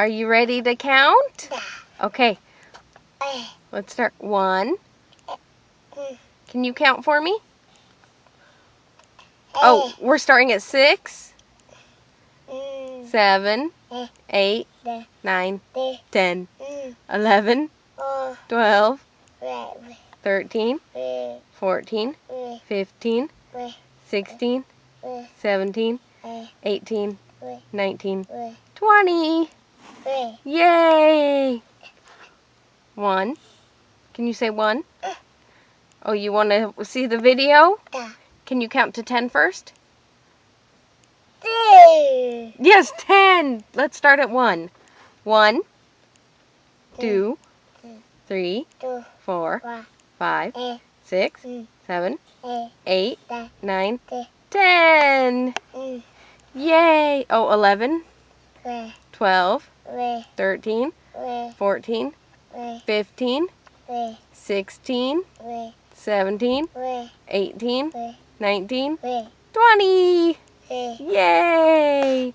Are you ready to count? Okay, let's start. 1. Can you count for me? Oh, we're starting at 6, 7, 8, 9, 10, 11, 12, 13, 14, 15, 16, 17, 18, 19, 20. Yay! 1. Can you say 1? Oh, you want to see the video? Can you count to 10 first? Yes, 10. Let's start at 1. 1, 2, 3, 4, 5, 6, 7, 8, 9, 10. Yay! Oh, 11, 12, 13, 14, 15, 16, 17, 18, 19, 20. Yay!